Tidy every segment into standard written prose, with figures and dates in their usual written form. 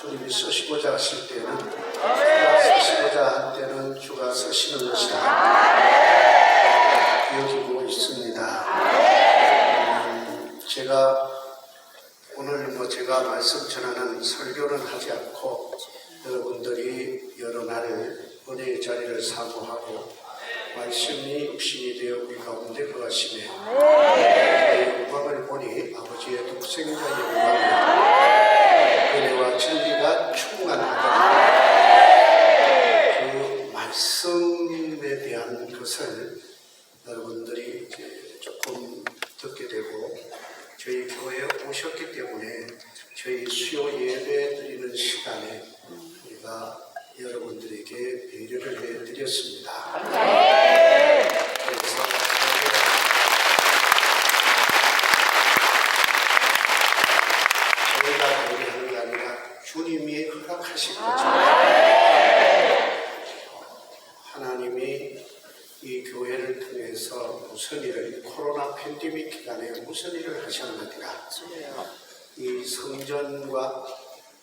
주님이 쓰시고자 하실 때는 주가 쓰시고자 할 때는 주가 쓰시는 것이다 여기고 있습니다. 제가 오늘 제가 말씀 전하는 설교는 하지 않고 여러분들이 여러 날 은혜의 자리를 사모하고 말씀이 육신이 되어 우리 가운데 거하시네 영광을 보니 아버지의 독생자의 영광이요 은혜와 진리가 충만하더라. 그 말씀에 대한 것을 여러분들이 이제 조금 듣게 되고 저희 교회에 오셨기 때문에 저희 수요 예배 드리는 시간에 우리가 여러분들에게 배려를 해드렸습니다. 그래서 저희가 배려하는 게 아니라 주님이 허락하신 거죠. 하나님이 이 교회를 통해서 무슨 일을 코로나 팬데믹 기간에 무슨 일을 하셨느니라. 이 성전과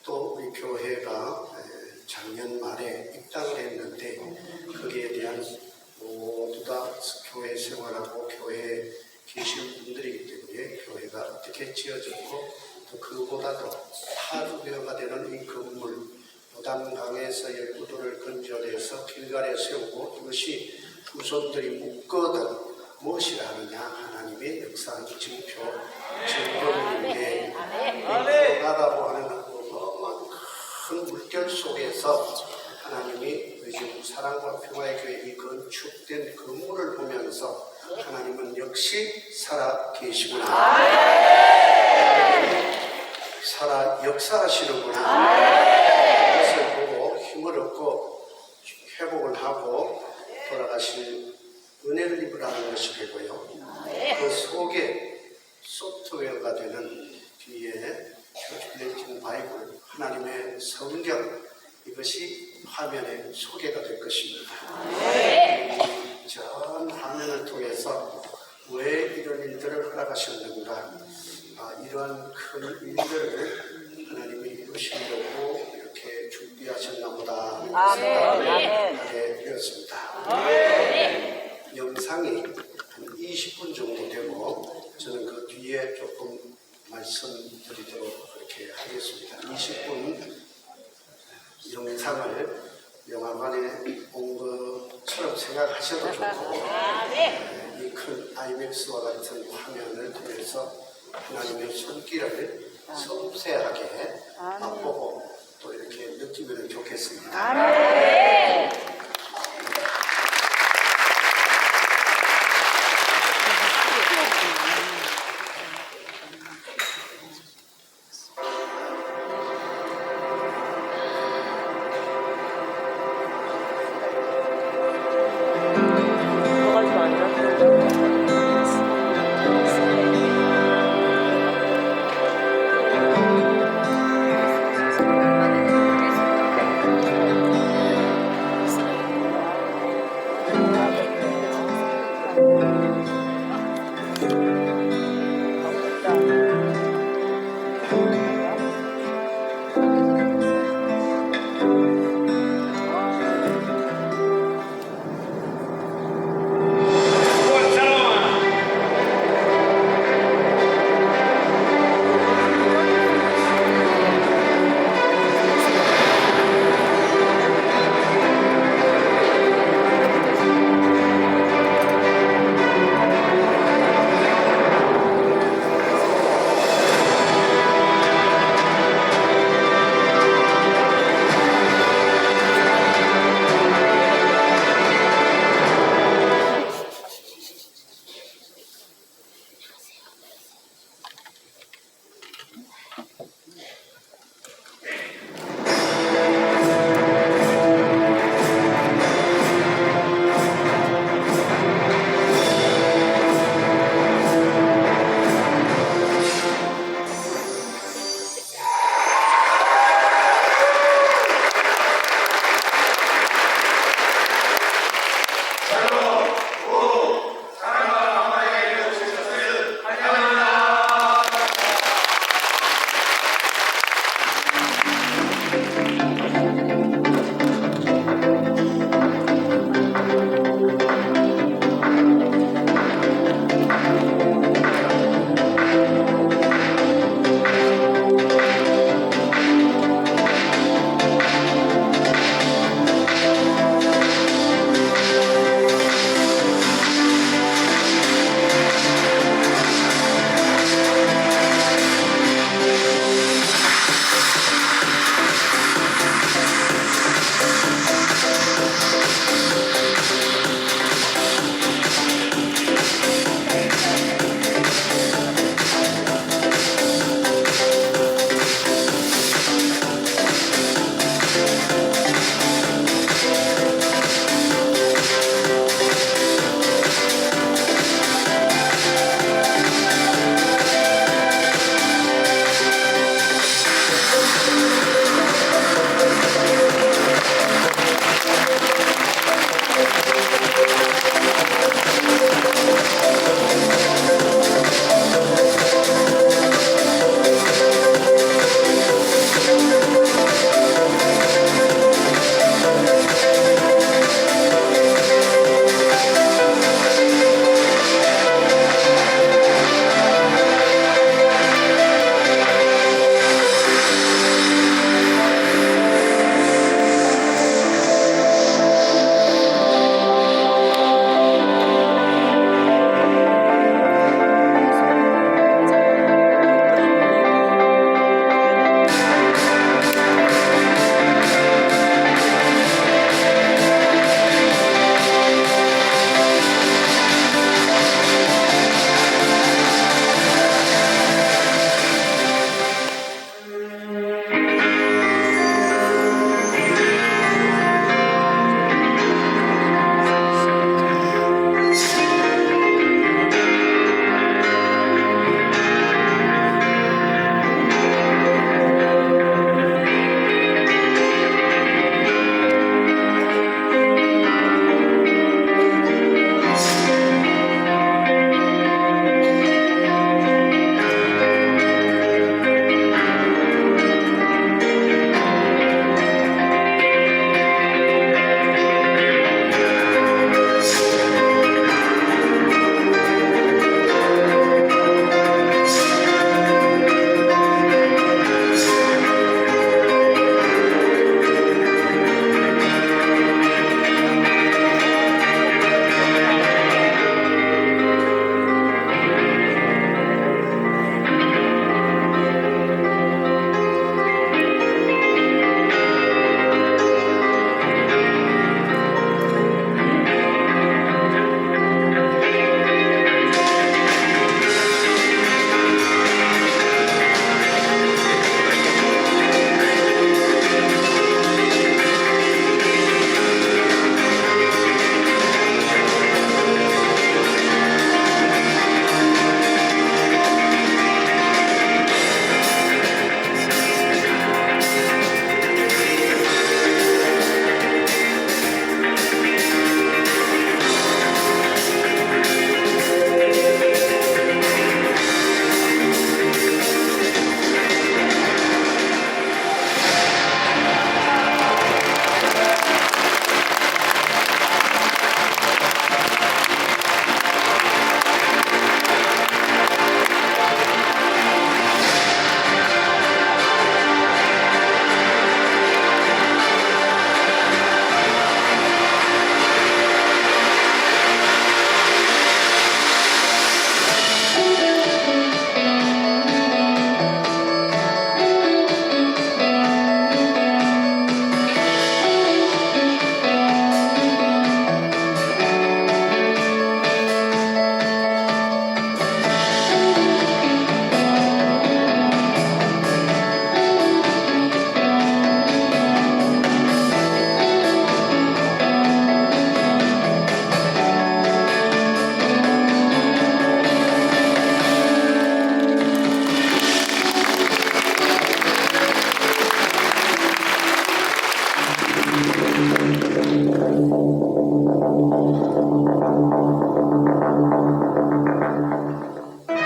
또 우리 교회가 작년 말에 입당을 했는데 거기에 대한 모두 다 교회 생활하고 교회에 계신 분들이기 때문에 교회가 어떻게 지어졌고 또 그보다도 파주교가 되는 이 건물 요단강에서 12돌을 건져내서 길가에 세우고 이것이 후손들이 묻거든 무엇이라 하느냐 하나님의 역사의 증표 증거인데 코로나라고 하는 어마어마한 큰 물결 속에서 하나님이 지금 사랑과 평화의 교회 이 건축된 건물을 보면서 하나님은 역시 살아 계시구나 살아 역사하시는구나 그것을 보고 힘을 얻고 회복을 하고 돌아가실 은혜를 입으라는 것이 되고요. 그 속에 소프트웨어가 되는 뒤에 트랜slation 바이블 하나님의 성경 이것이 화면에 소개가 될 것입니다. 전 화면을 통해서 왜 이런 일들을 허락하셨는가 이런 큰 일들을 하나님이 이루시려고 이렇게 준비하셨나 보다 생각을 하게 되었습니다. 영상이 한 20분 정도 되고 저는 그 뒤에 조금 말씀드리도록 그렇게 하겠습니다. 20분 영상을 영화관에 온 것처럼 생각하셔도 좋고 이 큰 IMAX와 같은 화면을 통해서 하나님의 손길을 섬세하게 맛보고 또 이렇게 느끼면 좋겠습니다.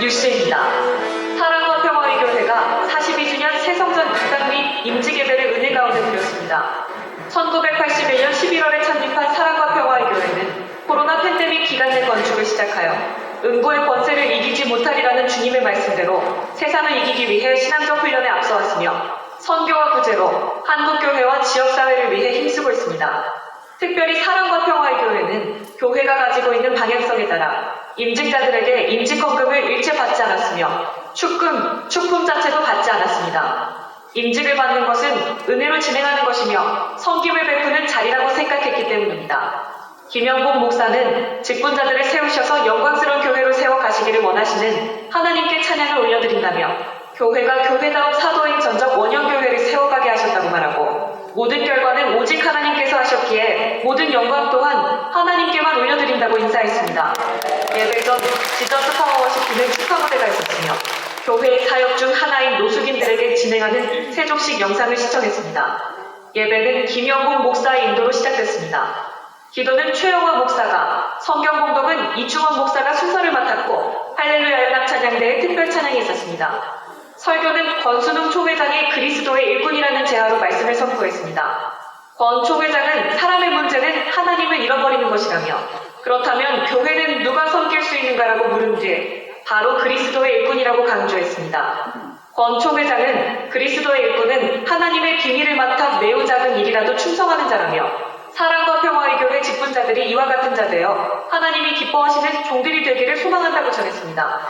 뉴스입니다. 사랑과 평화의 교회가 42주년 새성전 입당 및 임직예배를 은혜 가운데 드렸습니다. 1981년 11월에 창립한 사랑과 평화의 교회는 코로나 팬데믹 기간 내 건축을 시작하여 음부의 권세를 이기지 못하리라는 주님의 말씀대로 세상을 이기기 위해 신앙적 훈련에 앞서왔으며 선교와 구제로 한국교회와 지역사회를 위해 힘쓰고 있습니다. 특별히 사랑과 평화의 교회는 교회가 가지고 있는 방향성에 따라 임직자들에게 임직헌금을 일체 받지 않았으며 축품 자체도 받지 않았습니다. 임직을 받는 것은 은혜로 진행하는 것이며 섬김을 베푸는 자리라고 생각했기 때문입니다. 김영복 목사는 직분자들을 세우셔서 영광스러운 교회로 세워가시기를 원하시는 하나님께 찬양을 올려드린다며 교회가 교회다운 사도행 전적 원형교회를 세워가게 하셨다고 말하고 모든 결과는 오직 하나님께서 하셨기에 모든 영광 또한 하나님께만 올려드린다고 인사했습니다. 예배 전 지저스 파워워십 기능 축하 무대가 있었으며 교회의 사역 중 하나인 노숙인들에게 진행하는 세족식 영상을 시청했습니다. 예배는 김영복 목사의 인도로 시작됐습니다. 기도는 최영화 목사가, 성경 공동은 이충원 목사가 순서를 맡았고 할렐루야 연합 찬양대의 특별 찬양이 있었습니다. 설교는 권순웅 총회장이 그리스도의 일꾼이라는 제하로 말씀을 선포했습니다. 권 총회장은 사람의 문제는 하나님을 잃어버리는 것이라며 그렇다면 교회는 누가 섬길 수 있는가라고 물은 뒤에 바로 그리스도의 일꾼이라고 강조했습니다. 권 총회장은 그리스도의 일꾼은 하나님의 비밀을 맡아 매우 작은 일이라도 충성하는 자라며 사랑과 평화의 교회 직분자들이 이와 같은 자 되어 하나님이 기뻐하시는 종들이 되기를 소망한다고 전했습니다.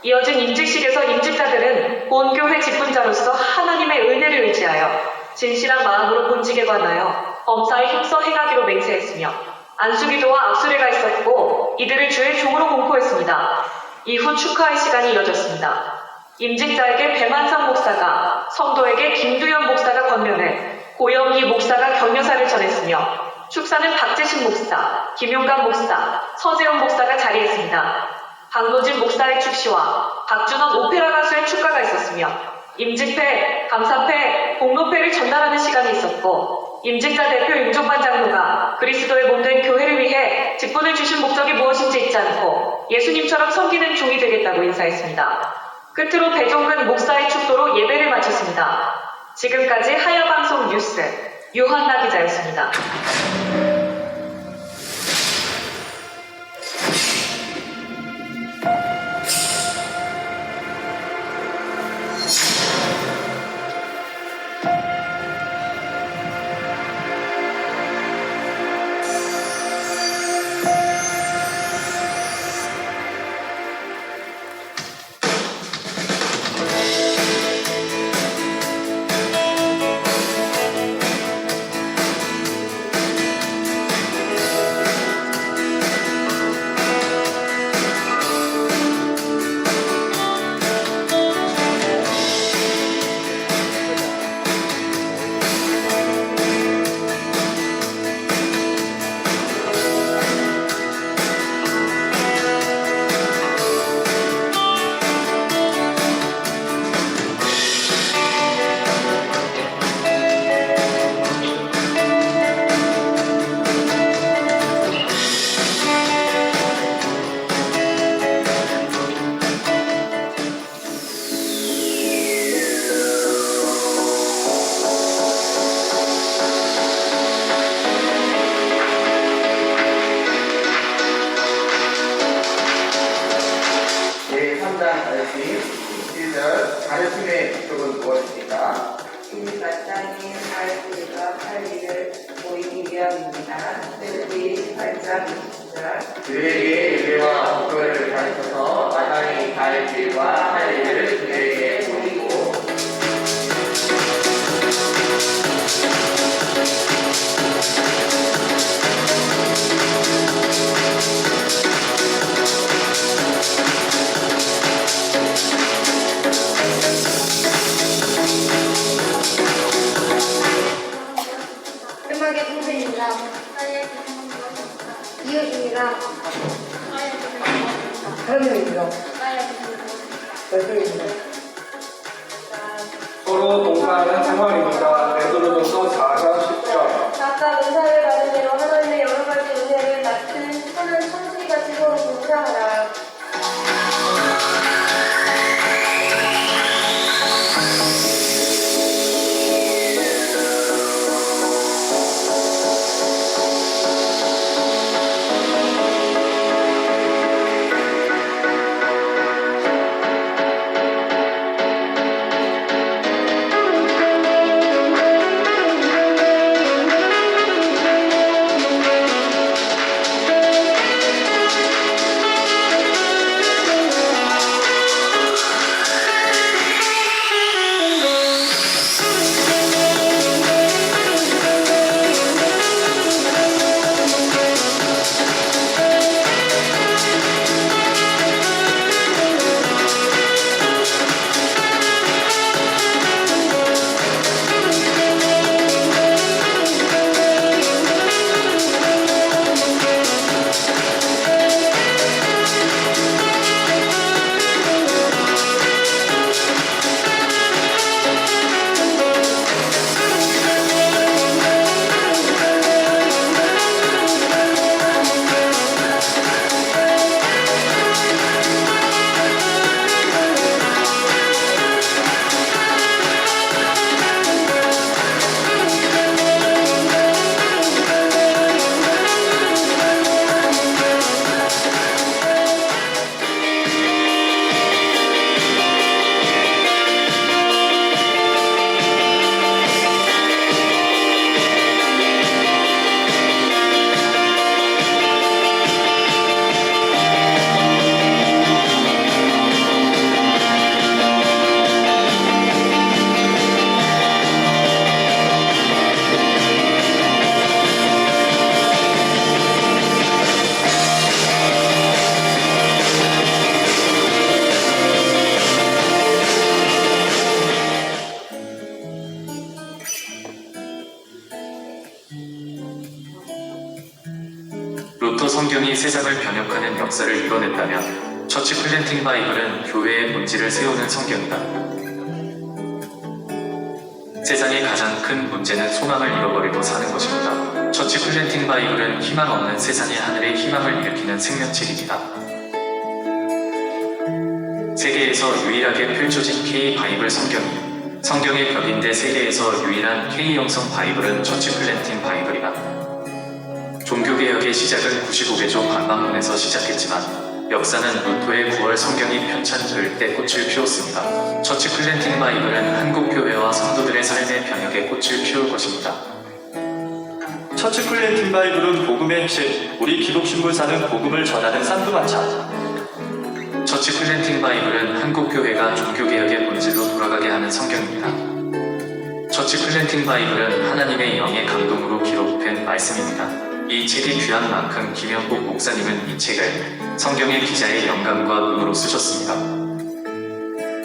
이어진 임직식에서 임직자들은 본교회 직분자로서 하나님의 은혜를 의지하여 진실한 마음으로 본직에 관하여 범사에 힘써 행하기로 맹세했으며 안수기도와 악수례가 있었고 이들을 주의 종으로 공포했습니다. 이후 축하의 시간이 이어졌습니다. 임직자에게 배만상 목사가, 성도에게 김두현 목사가 권면해 고영기 목사가 격려사를 전했으며 축사는 박재신 목사, 김용감 목사, 서재훈 목사가 자리했습니다. 박노진 목사의 축시와 박준원 오페라 가수의 축가가 있었으며 임직패, 감사패, 공로패를 전달하는 시간이 있었고 임직자 대표 윤종만 장로가 그리스도의 몸된 교회를 위해 직분을 주신 목적이 무엇인지 잊지 않고 예수님처럼 섬기는 종이 되겠다고 인사했습니다. 끝으로 배종근 목사의 축도로 예배를 마쳤습니다. 지금까지 하야방송 뉴스 유한나 기자였습니다. 가르침의 목적은 무엇입니까? 이 마땅히 할 우리가 할 일을 보이기 위함입니다. 레위기 8장 20절. 그에게 예배와 목표를 가르쳐서 마땅히 할 길과 할 일을 그에게 보이고 음악의 동생입니다. 이웃입니다. 설명입니다. 설명입니다. 서로 봉사하는 생활입니다. 베드로전서 4장 10절. 각각 은사를 받은 대로 하나님의 여러 가지 은혜를 맡은 루터 성경이 세상을 변혁하는 역사를 이뤄냈다면 처치 플랜팅 바이블은 교회의 본질을 세우는 성경이다. 세상의 가장 큰 문제는 소망을 잃어버리고 사는 것입니다. 처치 플랜팅 바이블은 희망 없는 세상에 하늘의 희망을 일으키는 생명책입니다. 세계에서 유일하게 펼쳐진 K 바이블 성경의 벽인데 세계에서 유일한 K 영성 바이블은 처치 플랜팅 바이블이다. 종교개혁의 시작은 95개조 반박문에서 시작했지만 역사는 루터의 9월 성경이 편찬될 때 꽃을 피웠습니다. 처치 플랜팅 바이블은 한국 교회와 성도들의 삶의 변혁에 꽃을 피울 것입니다. 처치 플랜팅 바이블은 복음의 핵심, 우리 기독신문사는 복음을 전하는 쌍두마차. 처치 플랜팅 바이블은 한국 교회가 종교개혁의 본질로 돌아가게 하는 성경입니다. 처치 플랜팅 바이블은 하나님의 영의 감동으로 기록된 말씀입니다. 이 책이 귀한 만큼 김영복 목사님은 이 책을 성경의 기자의 영감과 눈으로 쓰셨습니다.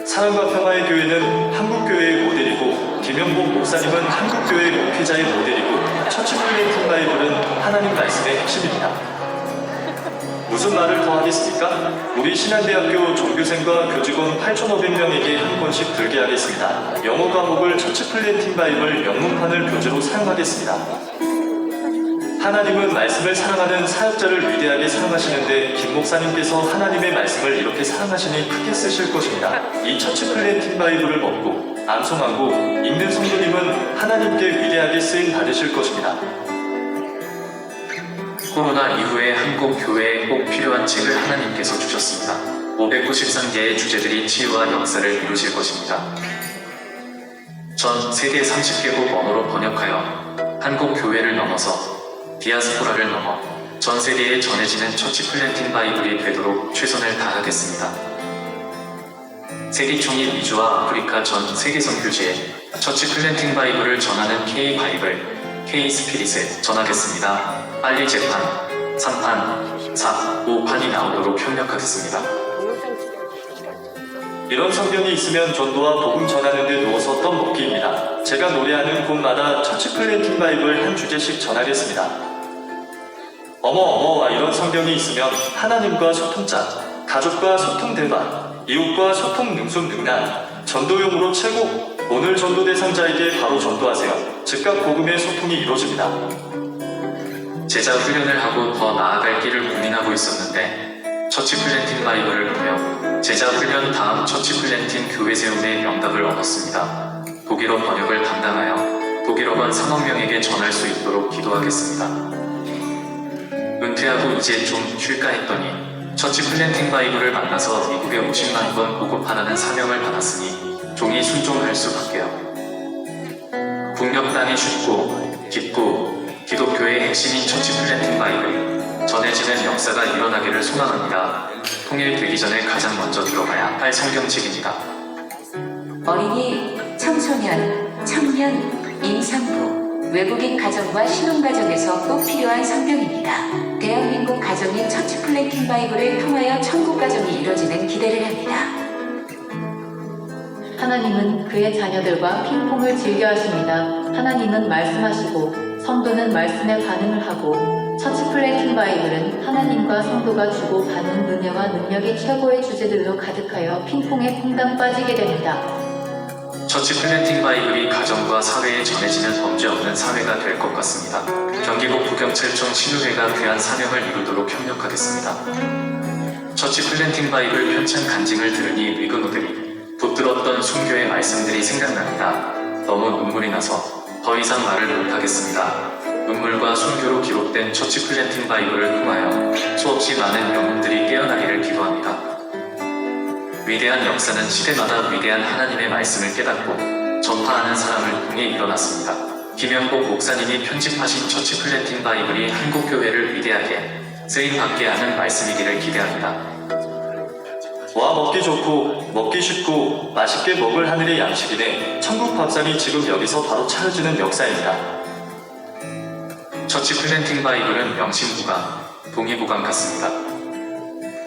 사랑과 평화의 교회는 한국교회의 모델이고 김영복 목사님은 한국교회의 목회자의 모델이고 처치 플랜팅 바이블은 하나님 말씀의 핵심입니다. 무슨 말을 더 하겠습니까? 우리 신한대학교 종교생과 교직원 8,500명에게 한 권씩 들게 하겠습니다. 영어 과목을 처치 플랜팅 바이블 영문판을 교재로 사용하겠습니다. 하나님은 말씀을 사랑하는 사역자를 위대하게 사랑하시는데 김 목사님께서 하나님의 말씀을 이렇게 사랑하시니 크게 쓰실 것입니다. 이 처치 플랜팅 바이블을 먹고 암송하고 읽는 성도님은 하나님께 위대하게 쓰임 받으실 것입니다. 코로나 이후에 한국 교회에 꼭 필요한 책을 하나님께서 주셨습니다. 593개의 주제들이 치유와 역사를 이루실 것입니다. 전 세계 30개국 언어로 번역하여 한국 교회를 넘어서 디아스포라를 넘어 전 세계에 전해지는 처치 플랜팅 바이블이 되도록 최선을 다하겠습니다. 세계총회 미주와 아프리카 전 세계 선교지에 처치 플랜팅 바이블을 전하는 K 바이블, K 스피릿에 전하겠습니다. 빨리 재판, 3판, 4, 5판이 나오도록 협력하겠습니다. 이런 성경이 있으면 전도와 복음 전하는 데 누워서 떡먹기입니다. 제가 노래하는 곳마다 처치 플랜팅 바이블 한 주제씩 전하겠습니다. 어머 이런 성경이 있으면 하나님과 소통자, 가족과 소통 대박, 이웃과 소통 능숙능란, 전도용으로 최고. 오늘 전도 대상자에게 바로 전도하세요. 즉각 복음의 소통이 이루어집니다. 제자 훈련을 하고 더 나아갈 길을 고민하고 있었는데 처치 플랜팅 바이블을 보며 제자 훈련 다음 처치 플랜팅 교회 세움의 명답을 얻었습니다. 독일어 번역을 담당하여 독일어권 3억 명에게 전할 수 있도록 기도하겠습니다. 은퇴하고 이제 좀 쉴까 했더니 처치 플랜팅 바이블을 만나서 미국에 50만 권 보급하라는 사명을 받았으니 종이 순종할 수밖에요. 북녘 땅이 쉽고 깊고 기독교의 핵심인 처치 플랜팅 바이블이 전해지는 역사가 일어나기를 소망합니다. 통일되기 전에 가장 먼저 들어가야 할 성경책입니다. 어린이, 청소년, 청년, 임산부, 외국인 가정과 신혼가정에서 꼭 필요한 성경입니다. 대한민국 가정인 처치 플랜팅 바이블을 통하여 천국 가정이 이뤄지는 기대를 합니다. 하나님은 그의 자녀들과 핑퐁을 즐겨 하십니다. 하나님은 말씀하시고 성도는 말씀에 반응을 하고 처치 플랜팅 바이블은 하나님과 성도가 주고받는 은혜와 능력이 최고의 주제들로 가득하여 핑퐁에 퐁당 빠지게 됩니다. 처치 플랜팅 바이블이 가정과 사회에 전해지는 범죄 없는 사회가 될 것 같습니다. 경기북 부경찰청 신우회가 귀한 사명을 이루도록 협력하겠습니다. 처치 플랜팅 바이블 편찬 간증을 들으니 위근우들이 붙들었던 순교의 말씀들이 생각납니다. 너무 눈물이 나서 더 이상 말을 못하겠습니다. 눈물과 순교로 기록된 처치 플랜팅 바이블을 통하여 수없이 많은 영혼들이 깨어나기를 기도합니다. 위대한 역사는 시대마다 위대한 하나님의 말씀을 깨닫고 전파하는 사람을 통해 일어났습니다. 김영복 목사님이 편집하신 처치 플랜팅 바이블이 한국교회를 위대하게 쓰임받게 하는 말씀이기를 기대합니다. 와 먹기 좋고 먹기 쉽고 맛있게 먹을 하늘의 양식이네. 천국 밥상이 지금 여기서 바로 차려지는 역사입니다. 처치 플랜팅 바이블은 명심보감, 동의보감 같습니다.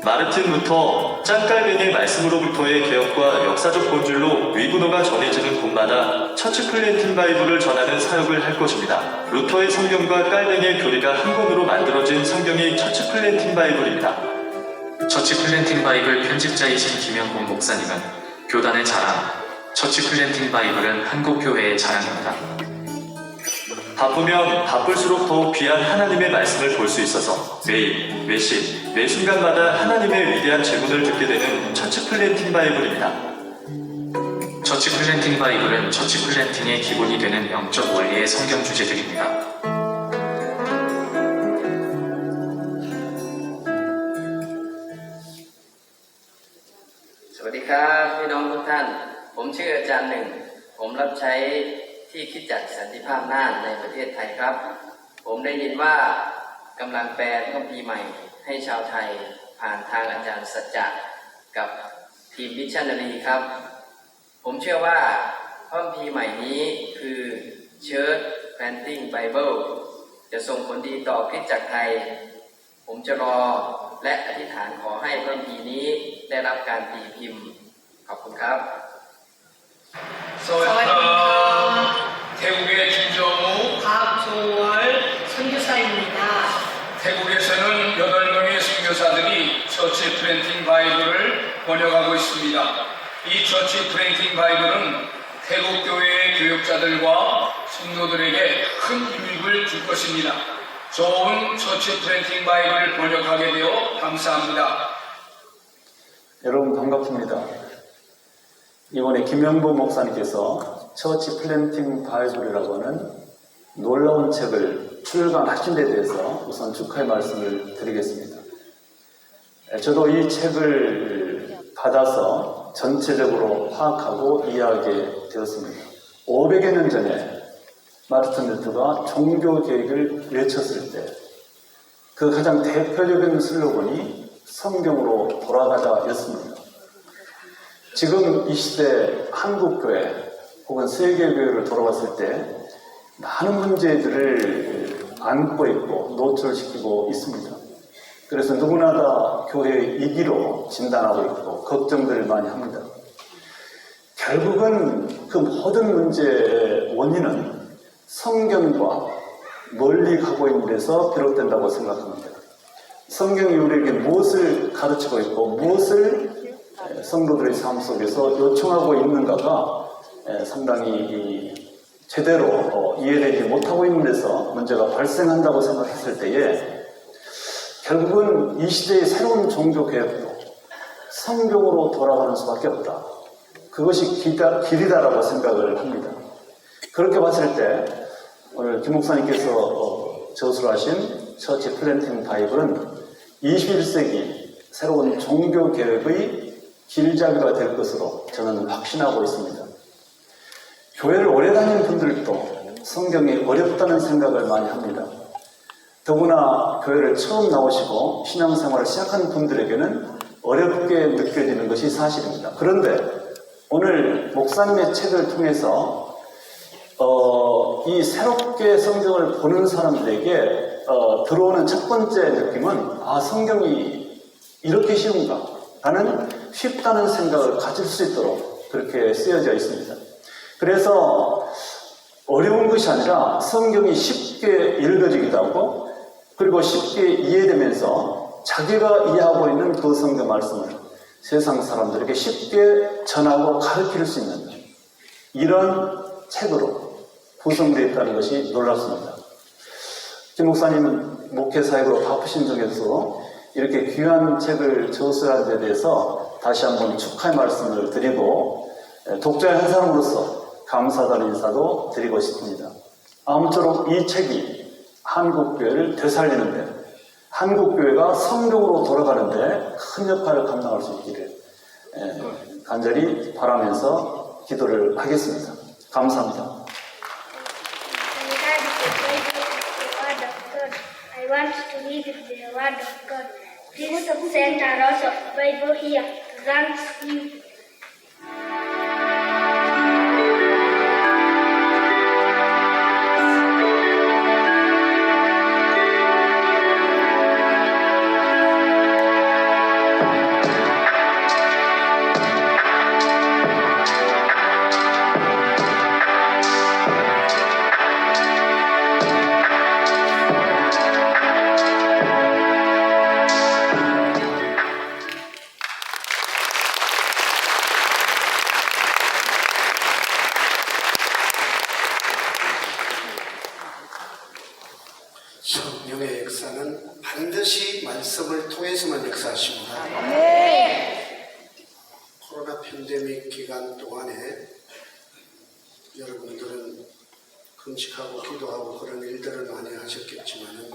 마르틴 루터 짱깔뱅이의 말씀으로부터의 개혁과 역사적 본질로 위문어가 전해지는 곳마다 처치 플랜팅 바이블을 전하는 사역을 할 것입니다. 루터의 성경과 깔뱅이의 교리가 한 권으로 만들어진 성경이 처치 플랜팅 바이블입니다. 처치 플랜팅 바이블 편집자이신 김영복 목사님은 교단의 자랑, 처치 플랜팅 바이블은 한국교회의 자랑입니다. 바쁘면 바쁠수록 더욱 귀한 하나님의 말씀을 볼 수 있어서 매일, 매시, 매 순간마다 하나님의 위대한 제문을 듣게 되는 처치 플랜팅 바이블입니다. 처치 플랜팅 바이블은 처치 플랜팅의 기본이 되는 영적 원리의 성경 주제들입니다. สวัสดีครับพี่น้องทุกท่านผมชื่ออาจารย์หนึ่งผมรับใช้ที่คริสตจักรสันติภาพน่านในประเทศไทยครับผมได้ยินว่ากำลังแปลคัมภีร์ใหม่ให้ชาวไทยผ่านทางอาจารย์สัจจะกับทีมมิชชันนารีครับผมเชื่อว่าคัมภีร์ใหม่นี้คือ Church Planting Bible จะส่งผลดีต่อคริสตจักรไทยผมจะรอและอธิษฐานขอให้พระคัมภีร์นี้ได้รับการตีพิมพ์ขอบคุณครับ 태국의 김정우 박종월 선교사입니다. 태국에서는 8명의 선교사들이 처치 플랜팅 바이블을 번역하고 있습니다. 이 처치 플랜팅 바이블은 태국 교회의 교육자들과 성도들에게 큰 유익을 줄 것입니다. 좋은 처치 플랜팅 바이블을 번역하게 되어 감사합니다. 여러분 반갑습니다. 이번에 김영보 목사님께서 처치 플랜팅 바이블이라고 하는 놀라운 책을 출간하신 데 대해서 우선 축하의 말씀을 드리겠습니다. 저도 이 책을 받아서 전체적으로 파악하고 이해하게 되었습니다. 500여 년 전에 마르틴 루터가 종교 계획을 외쳤을 때 그 가장 대표적인 슬로건이 성경으로 돌아가자였습니다. 지금 이 시대 한국교회 혹은 세계교회를 돌아봤을 때 많은 문제들을 안고 있고 노출시키고 있습니다. 그래서 누구나 다 교회의 이기로 진단하고 있고 걱정들을 많이 합니다. 결국은 그 모든 문제의 원인은 성경과 멀리 가고 있는 데서 비롯된다고 생각합니다. 성경이 우리에게 무엇을 가르치고 있고 무엇을 성도들의 삶 속에서 요청하고 있는가가 상당히 제대로 이해되지 못하고 있는 데서 문제가 발생한다고 생각했을 때에 결국은 이 시대의 새로운 종교 개혁도 성경으로 돌아가는 수밖에 없다. 그것이 길이다라고 생각을 합니다. 그렇게 봤을 때 오늘 김 목사님께서 저술하신 처치 플랜팅 바이블은 21세기 새로운 종교 개혁의 길잡이가 될 것으로 저는 확신하고 있습니다. 교회를 오래 다닌 분들도 성경이 어렵다는 생각을 많이 합니다. 더구나 교회를 처음 나오시고 신앙생활을 시작한 분들에게는 어렵게 느껴지는 것이 사실입니다. 그런데 오늘 목사님의 책을 통해서 이 새롭게 성경을 보는 사람들에게 들어오는 첫 번째 느낌은 성경이 이렇게 쉬운가? 라는 쉽다는 생각을 가질 수 있도록 그렇게 쓰여져 있습니다. 그래서 어려운 것이 아니라 성경이 쉽게 읽어지기도 하고 그리고 쉽게 이해되면서 자기가 이해하고 있는 그 성경 말씀을 세상 사람들에게 쉽게 전하고 가르칠 수 있는 이런 책으로 구성되어 있다는 것이 놀랍습니다. 김 목사님은 목회 사역으로 바쁘신 중에서 이렇게 귀한 책을 저술한 데 대해서 다시 한번 축하의 말씀을 드리고 독자의 한 사람으로서 감사하다는 인사도 드리고 싶습니다. 아무쪼록 이 책이 한국교회를 되살리는데 한국교회가 성경으로 돌아가는데 큰 역할을 감당할 수 있기를 간절히 바라면서 기도를 하겠습니다. 감사합니다. I want to read the word of God. Please send a lot of Bible here. Thanks you. 역사는 반드시 말씀을 통해서만 역사하십니다. 코로나 팬데믹 기간 동안에 여러분들은 금식하고 기도하고 그런 일들을 많이 하셨겠지만은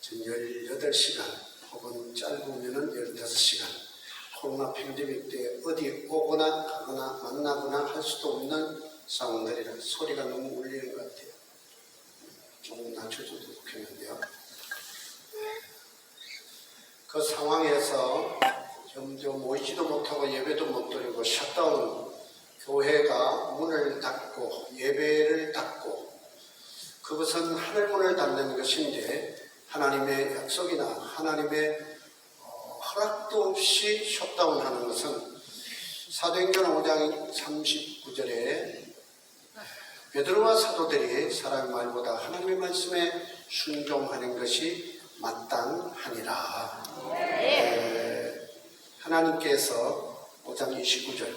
전 18시간 혹은 짧으면은 15시간 코로나 팬데믹 때 어디 오거나 가거나 만나거나 할 수도 없는 상황들이라 소리가 너무 울리는 것 같아요. 조금 낮춰줘도 좋겠는데요. 그 상황에서 점점 모이지도 못하고 예배도 못 드리고 셧다운, 교회가 문을 닫고 예배를 닫고, 그것은 하늘문을 닫는 것인데 하나님의 약속이나 하나님의 허락도 없이 셧다운하는 것은 사도행전 5장 39절에 베드로와 사도들이 사람의 말보다 하나님의 말씀에 순종하는 것이 마땅하니라. 하나님께서 5장 29절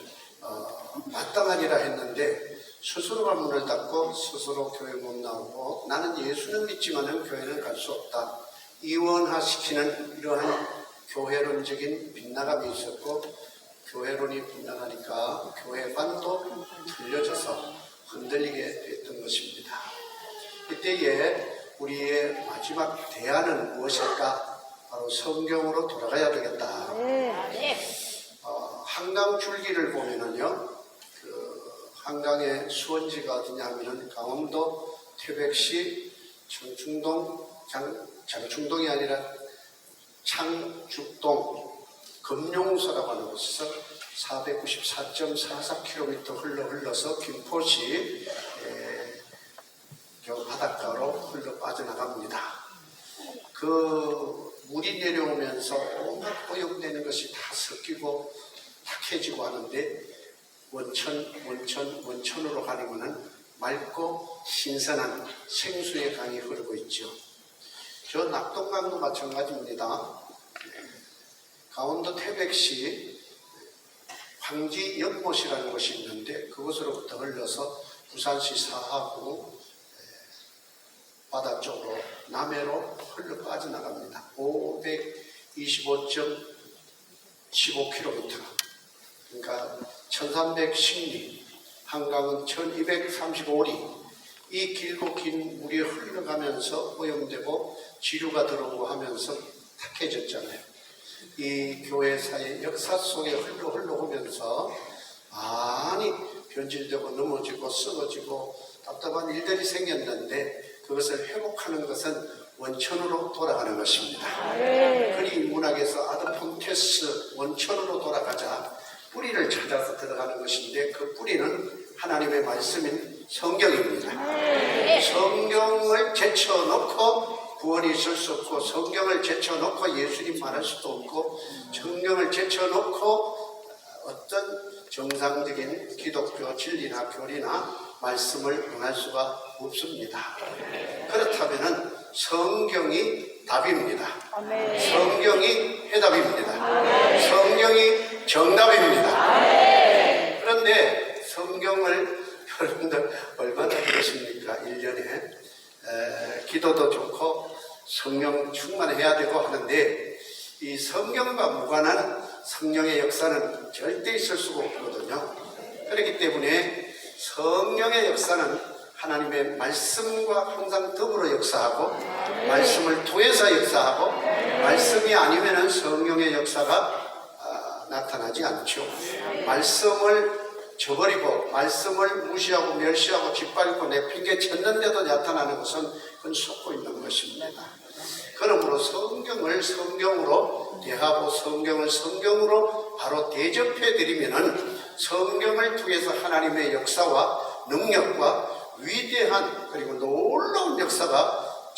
마땅하니라 했는데 스스로가 문을 닫고 스스로 교회 못 나오고 나는 예수는 믿지만은 교회는 갈 수 없다, 이원화시키는 이러한 교회론적인 빗나감이 있었고, 교회론이 빗나가니까 교회관도 틀려져서 흔들리게 됐던 것입니다. 이때에 우리의 마지막 대안은 무엇일까? 바로 성경으로 돌아가야 되겠다. 한강 줄기를 보면은요, 한강의 수원지가 어디냐 하면은 강원도 태백시 장충동이 아니라 창죽동 금룡서라고 하는 곳에서 494.44km 흘러서 김포시 바닷가로 흘러 빠져나갑니다. 그 물이 내려오면서 온갖 오염되는 것이 다 섞이고 탁해지고 하는데 원천으로 가리면은 맑고 신선한 생수의 강이 흐르고 있죠. 저 낙동강도 마찬가지입니다. 강원도 태백시 황지 연못이라는 곳이 있는데 그곳으로부터 흘러서 부산시 사하구 바다 쪽으로 남해로 흘러 빠져나갑니다. 525.15km, 그러니까 1310리, 한강은 1235리. 이 길고 긴 물이 흘러가면서 오염되고 지류가 들어오고 하면서 탁해졌잖아요. 이 교회사의 역사 속에 흘러오면서 많이 변질되고 넘어지고 썩어지고 답답한 일들이 생겼는데, 그것을 회복하는 것은 원천으로 돌아가는 것입니다. 그리 문학에서 아드폰테스, 원천으로 돌아가자, 뿌리를 찾아서 들어가는 것인데 그 뿌리는 하나님의 말씀인 성경입니다. 성경을 제쳐놓고 구원이 있을 수 없고, 성경을 제쳐놓고 예수님 말할 수도 없고, 성경을 제쳐놓고 어떤 정상적인 기독교 진리나 교리나 말씀을 논할 수가 없습니다. 그렇다면 성경이 답입니다. 성경이 해답입니다. 성경이 정답입니다. 그런데 성경을 여러분들 얼마나 들으십니까? 1년에 기도도 좋고 성령 충만해야 되고 하는데, 이 성경과 무관한 성령의 역사는 절대 있을 수가 없거든요. 그렇기 때문에 성령의 역사는 하나님의 말씀과 항상 더불어 역사하고, 말씀을 통해서 역사하고, 말씀이 아니면 성령의 역사가 나타나지 않죠. 말씀을 저버리고 말씀을 무시하고 멸시하고 짓밟고 내팽개 쳤는데도 나타나는 것은 그건 속고 있는 것입니다. 그러므로 성경을 성경으로 대하고 성경을 성경으로 바로 대접해 드리면은 성경을 통해서 하나님의 역사와 능력과 위대한 그리고 놀라운 역사가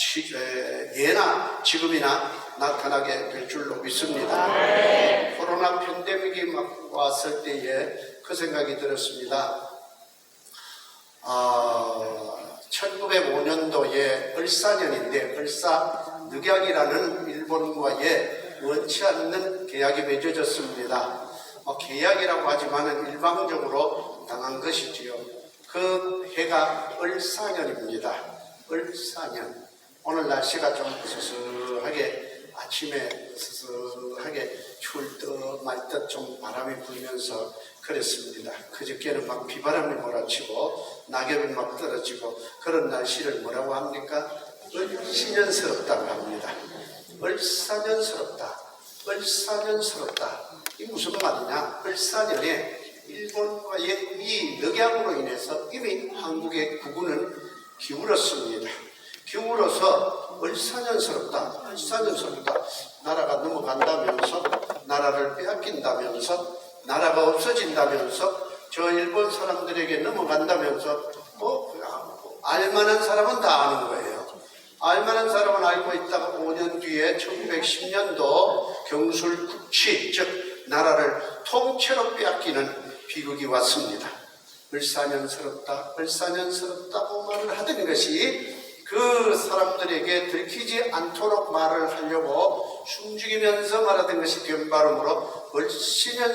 예나 지금이나 나타나게 될 줄로 믿습니다. 코로나 팬데믹이 막 왔을 때에 그 생각이 들었습니다. 1905년도에 을사년인데 을사늑약이라는 일본과의 원치 않는 계약이 맺어졌습니다. 계약이라고 하지만 일방적으로 당한 것이지요. 그 해가 을사년입니다. 을사년. 오늘 날씨가 좀 스스하게 아침에 스스하게 추울 듯 말 듯 좀 바람이 불면서 그랬습니다. 그저께는 막 비바람이 몰아치고 낙엽이 막 떨어지고 그런 날씨를 뭐라고 합니까? 을시년스럽다고 합니다. 을사년스럽다. 을사년스럽다. 이 무슨 말이냐? 을사년에 일본과의 이 늑약으로 인해서 이미 한국의 국군은 기울었습니다. 기울어서 을사년스럽다. 을사년스럽다. 나라가 넘어간다면서, 나라를 빼앗긴다면서, 나라가 없어진다면서, 저 일본 사람들에게 넘어간다면서, 알만한 사람은 다 아는 거예요. 알만한 사람은 알고 있다가 5년 뒤에 1910년도 경술국치, 즉 나라를 통째로 빼앗기는 비극이 왔습니다. 을사년스럽다, 을사년스럽다고 말을 하던 것이 그 사람들에게 들키지 않도록 말을 하려고 숨죽이면서 말하던 것이 변발음으로 을시년